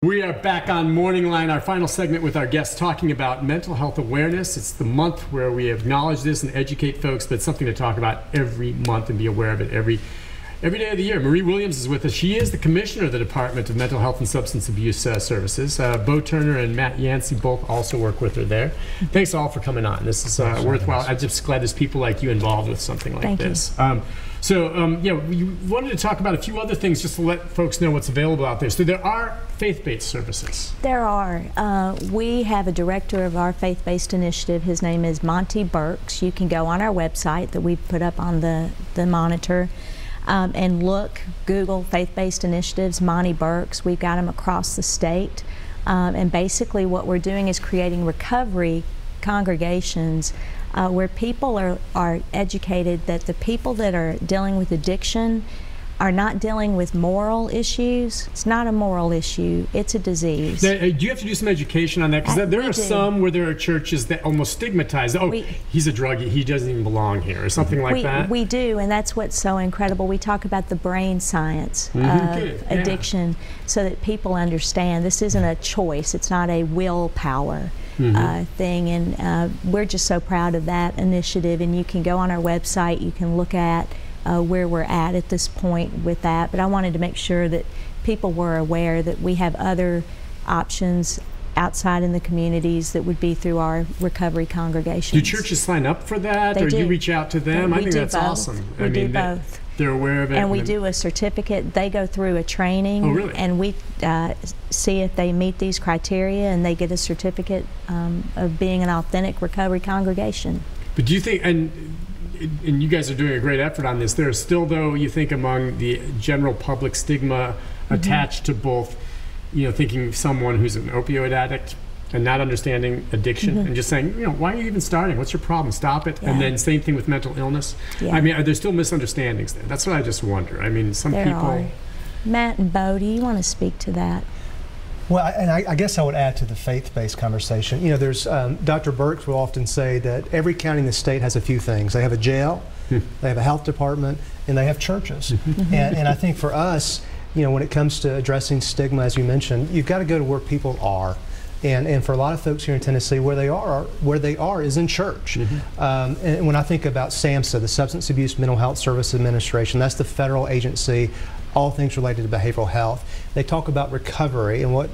We are back on MorningLine, our final segment with our guests talking about mental health awareness. It's the month where we acknowledge this and educate folks, but it's something to talk about every month and be aware of it every day of the year. Marie Williams is with us. She is the commissioner of the Department of Mental Health and Substance Abuse Services. Bo Turner and Matt Yancey both also work with her there. Thanks all for coming on. This is worthwhile. I'm just glad there's people like you involved with something like this. Yeah, we wanted to talk about a few other things just to let folks know what's available out there. So there are faith-based services. There are. We have a director of our faith-based initiative. His name is Monty Burks. You can go on our website that we put up on the monitor and Google faith-based initiatives, Monty Burks. We've got them across the state. And basically what we're doing is creating recovery congregations where people are educated that the people that are dealing with addiction are not dealing with moral issues. It's not a moral issue, it's a disease. Do you have to do some education on that? Because there are some where there are churches that almost stigmatize, he's a druggie, he doesn't even belong here, or something like that. We do, and that's what's so incredible. We talk about the brain science of addiction so that people understand this isn't a choice, it's not a willpower thing, and we're just so proud of that initiative. And you can go on our website, you can look at where we're at this point with that. But I wanted to make sure that people were aware that we have other options outside in the communities that would be through our recovery congregations. Do churches sign up for that, or you reach out to them? I think that's awesome. We do both. They're aware of it. And we do a certificate. They go through a training. Oh, really? And we see if they meet these criteria, and they get a certificate of being an authentic recovery congregation. But do you think, and you guys are doing a great effort on this, there's still, though, you think among the general public stigma attached to both, thinking someone who's an opioid addict and not understanding addiction and just saying, why are you even starting? What's your problem? Stop it. And then same thing with mental illness. I mean, are there still misunderstandings there? That's what I just wonder. I mean, some people... Are. Matt and Bo, do you want to speak to that? Well, and I guess I would add to the faith-based conversation. There's Dr. Burks will often say that every county in the state has a few things. They have a jail, they have a health department, and they have churches. And I think for us, when it comes to addressing stigma, as you mentioned, you've got to go to where people are. And for a lot of folks here in Tennessee, where they are is in church. And when I think about SAMHSA, the Substance Abuse Mental Health Service Administration, that's the federal agency, all things related to behavioral health. They talk about recovery and what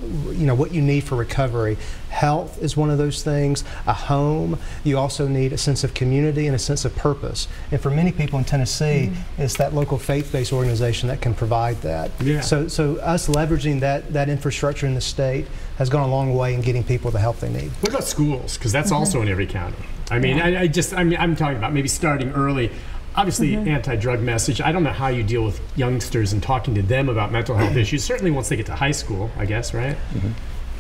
you need for recovery. Health is one of those things, a home. You also need a sense of community and a sense of purpose. And for many people in Tennessee, it's that local faith-based organization that can provide that. So us leveraging that infrastructure in the state has gone a long way in getting people the help they need. What about schools? Because that's also in every county. I mean, I'm talking about maybe starting early. Obviously, anti-drug message. I don't know how you deal with youngsters and talking to them about mental health issues. Certainly once they get to high school, I guess, right?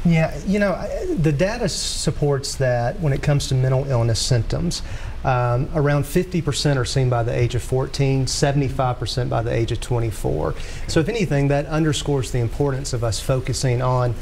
Yeah, the data supports that when it comes to mental illness symptoms. Around 50% are seen by the age of 14, 75% by the age of 24. So if anything, that underscores the importance of us focusing on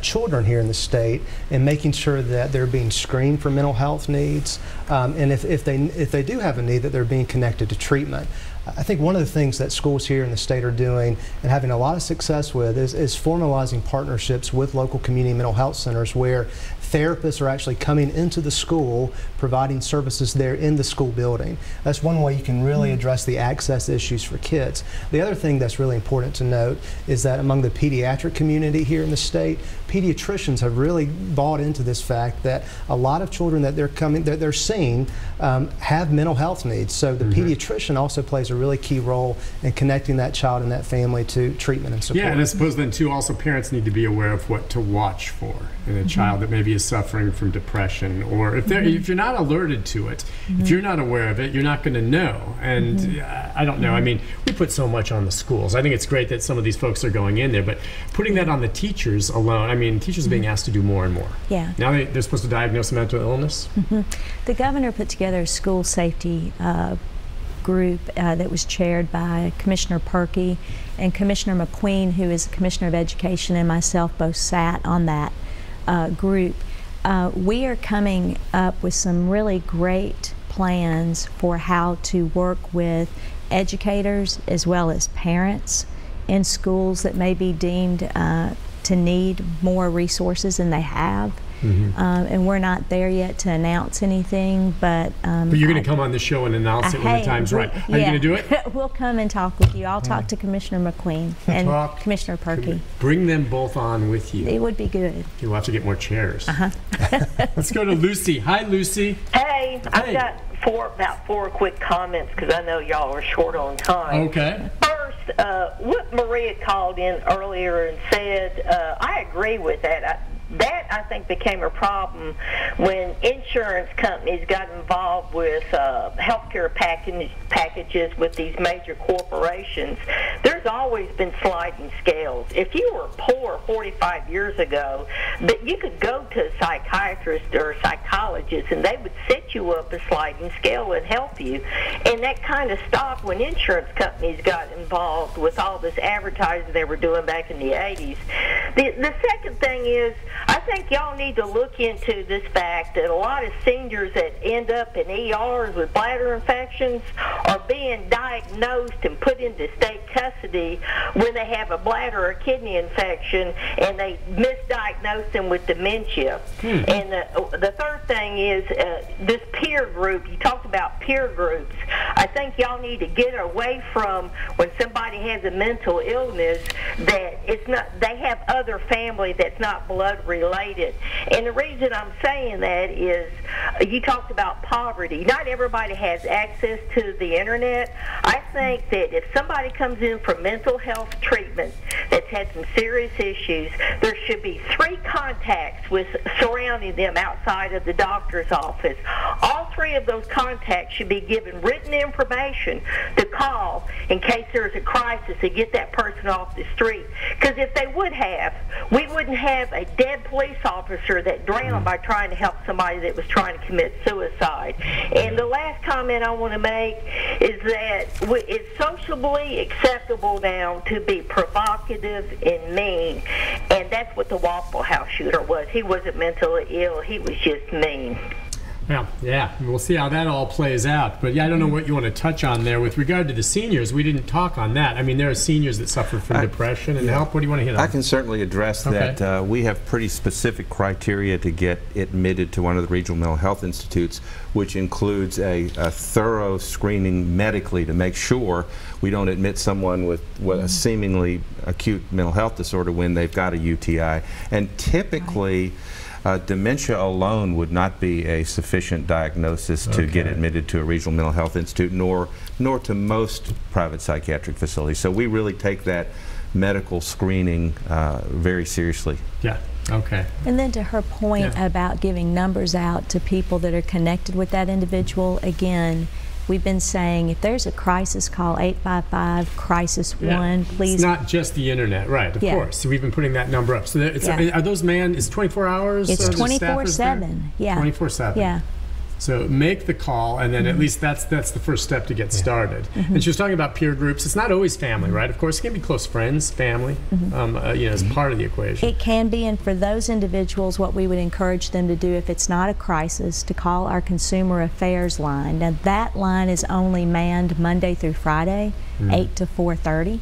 children here in the state and making sure that they're being screened for mental health needs, and if they do have a need, that they're being connected to treatment. I think one of the things that schools here in the state are doing and having a lot of success with is formalizing partnerships with local community mental health centers where therapists are actually coming into the school, providing services there in the school building. That's one way you can really address the access issues for kids. The other thing that's really important to note is that among the pediatric community here in the state, pediatricians have really bought into this fact that a lot of children that they're seeing have mental health needs. So the pediatrician also plays a really key role in connecting that child and that family to treatment and support. Yeah, and I suppose then too, also parents need to be aware of what to watch for in a child that maybe is suffering from depression, or if you're not alerted to it, if you're not aware of it, you're not going to know. And I don't know. I mean, we put so much on the schools. I think it's great that some of these folks are going in there, but putting that on the teachers alone, I mean, teachers are being asked to do more and more. Yeah. Now they're supposed to diagnose a mental illness. The governor put together a school safety group that was chaired by Commissioner Perkey, and Commissioner McQueen, who is the Commissioner of Education, and myself both sat on that group. We are coming up with some really great plans for how to work with educators as well as parents in schools that may be deemed to need more resources than they have. And we're not there yet to announce anything, but you're going to come on the show and announce it when the time's right. Are you going to do it? We'll come and talk with you. I'll talk to Commissioner McQueen and Commissioner Perkey. Bring them both on with you. It would be good. You'll have to get more chairs. Let's go to Lucy. Hi, Lucy. Hey, I've got about four quick comments because I know y'all are short on time. Okay. First, what Maria called in earlier and said, I agree with that. That, I think, became a problem when insurance companies got involved with healthcare packages with these major corporations. There's always been sliding scales. If you were poor 45 years ago, that you could go to a psychiatrist or a psychologist and they would set you up a sliding scale and help you. And that kind of stopped when insurance companies got involved with all this advertising they were doing back in the 80s. The second thing is, I think y'all need to look into this fact that a lot of seniors that end up in ERs with bladder infections are being diagnosed and put into state custody when they have a bladder or kidney infection, and they misdiagnose them with dementia. And the third thing is this peer group. You talked about peer groups. I think y'all need to get away from when somebody has a mental illness that it's not, they have other family that's not blood related. And the reason I'm saying that is you talked about poverty. Not everybody has access to the internet. I think that if somebody comes in for mental health treatment that's had some serious issues, there should be 3 contacts with surrounding them outside of the doctor's office. All 3 of those contacts should be given written information to call in case there's a crisis to get that person off the street. Because if they would have, we wouldn't have a dead police officer that drowned by trying to help somebody that was trying to commit suicide. And the last comment I want to make is that it's socially acceptable now to be provocative and mean, and that's what the Waffle House shooter was. He wasn't mentally ill, he was just mean. Yeah, we'll see how that all plays out. But yeah, I don't know what you want to touch on there. With regard to the seniors, we didn't talk on that. I mean, there are seniors that suffer from depression and help. What do you want to hit on? I can certainly address that. We have pretty specific criteria to get admitted to one of the regional mental health institutes, which includes a thorough screening medically to make sure we don't admit someone with a seemingly acute mental health disorder when they've got a UTI. And typically, dementia alone would not be a sufficient diagnosis to get admitted to a regional mental health institute, nor to most private psychiatric facilities. So we really take that medical screening very seriously. Yeah. Okay. And then to her point about giving numbers out to people that are connected with that individual, again, we've been saying if there's a crisis, call 855-CRISIS-1, please. It's not just the internet, right, of course. So we've been putting that number up. So are those is 24 hours? It's 24/7, 24/7. Yeah. So make the call, and then at least that's the first step to get started. And she was talking about peer groups. It's not always family, right? Of course, it can be close friends, family, as part of the equation. It can be, and for those individuals, what we would encourage them to do, if it's not a crisis, to call our Consumer Affairs line. Now, that line is only manned Monday through Friday, 8 to 4:30.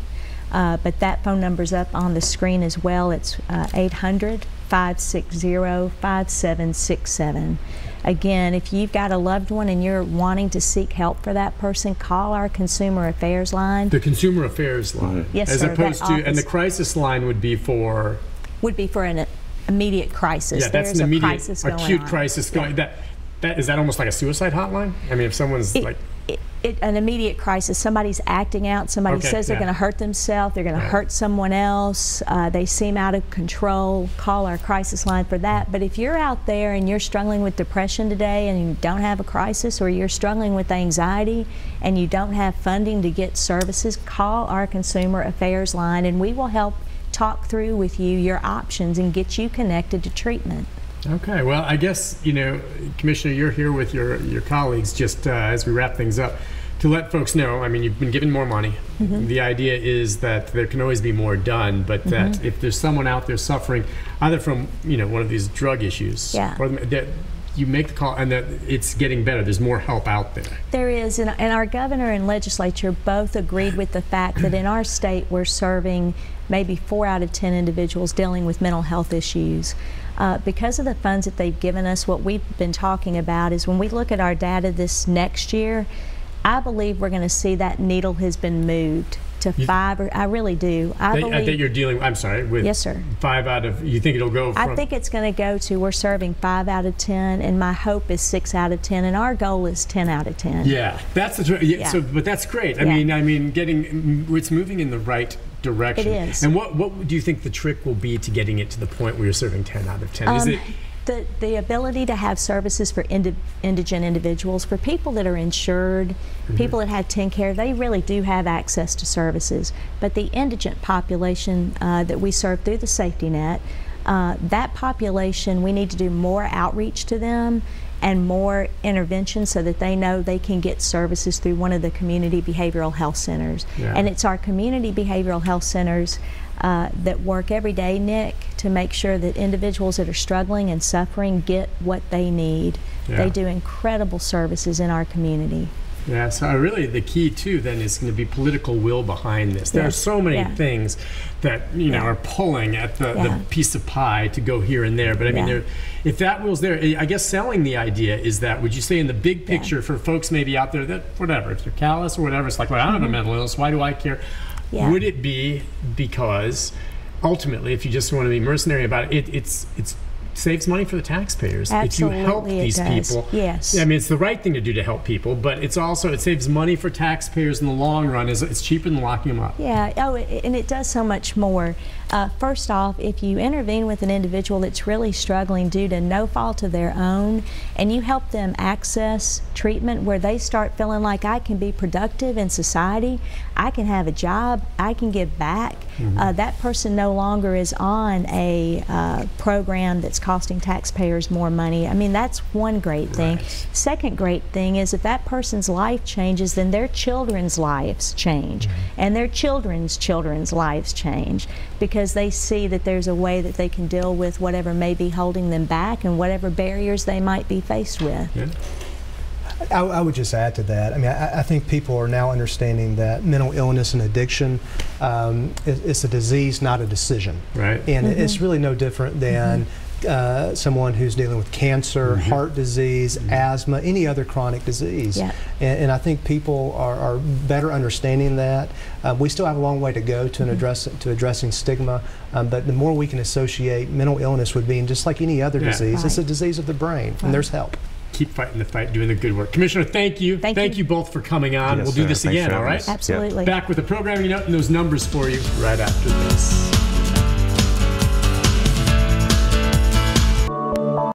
But that phone number's up on the screen as well. It's 800-560-5767. Again, if you've got a loved one and you're wanting to seek help for that person, call our Consumer Affairs line. The Consumer Affairs line. Yes, as sir. Opposed to, and the crisis line would be for? Would be for an immediate crisis. Yeah, that's an immediate, crisis acute crisis going. Is that almost like a suicide hotline? I mean, if someone's an immediate crisis, somebody's acting out, somebody says they're going to hurt themselves, they're going to hurt someone else, they seem out of control, call our crisis line for that. But if you're out there and you're struggling with depression today and you don't have a crisis, or you're struggling with anxiety and you don't have funding to get services, call our Consumer Affairs line and we will help talk through with you your options and get you connected to treatment. Okay, well, I guess, Commissioner, you're here with your colleagues just as we wrap things up to let folks know, I mean, you've been given more money. The idea is that there can always be more done, but that if there's someone out there suffering either from, one of these drug issues, or you make the call and that it's getting better. There's more help out there. There is, and our governor and legislature both agreed with the fact that in our state we're serving maybe 4 out of 10 individuals dealing with mental health issues. Because of the funds that they've given us, what we've been talking about is when we look at our data this next year, I believe we're going to see that needle has been moved to 5, or I really do. I think you're dealing, I'm sorry, with yes, sir. 5 out of, you think it'll go from? I think it's going to go to, we're serving 5 out of 10, and my hope is 6 out of 10, and our goal is 10 out of 10. Yeah, that's the, yeah. So, but that's great. I mean, it's moving in the right direction. It is. And what do you think the trick will be to getting it to the point where you're serving 10 out of 10? Is it the ability to have services for indigent individuals, for people that are insured, people that have TennCare, they really do have access to services. But the indigent population that we serve through the safety net, that population, we need to do more outreach to them and more intervention so that they know they can get services through one of the community behavioral health centers. Yeah. And it's our community behavioral health centers that work every day, Nick, to make sure that individuals that are struggling and suffering get what they need. Yeah. They do incredible services in our community. Yeah, so really the key too then is going to be political will behind this. There are so many things that are pulling at the piece of pie to go here and there, but I mean, if that will's there, I guess selling the idea is that, would you say in the big picture for folks maybe out there that whatever, if they're callous or whatever, it's like, well, I don't have a mental illness, why do I care? Yeah. Would it be because ultimately, if you just want to be mercenary about it, it's saves money for the taxpayers. Absolutely, if you help these people. Yes. I mean, it's the right thing to do to help people, but it's also, it saves money for taxpayers in the long run. It's cheaper than locking them up. Yeah, and it does so much more. First off, if you intervene with an individual that's really struggling due to no fault of their own, and you help them access treatment where they start feeling like, I can be productive in society, I can have a job, I can give back, that person no longer is on a program that's costing taxpayers more money. I mean, that's one great thing. Right. Second great thing is if that person's life changes, then their children's lives change, and their children's lives change, because they see that there's a way that they can deal with whatever may be holding them back and whatever barriers they might be faced with. Yeah. I would just add to that. I mean, I think people are now understanding that mental illness and addiction it's a disease, not a decision. Right. And it's really no different than someone who's dealing with cancer, heart disease, asthma, any other chronic disease. Yeah. And I think people are better understanding that. We still have a long way to go to addressing stigma, but the more we can associate mental illness with being just like any other disease, it's a disease of the brain, and there's help. Keep fighting the fight, doing the good work. Commissioner, thank you. Thank you both for coming on. We'll do this again, all right? Absolutely. Back with the programming note and those numbers for you right after this.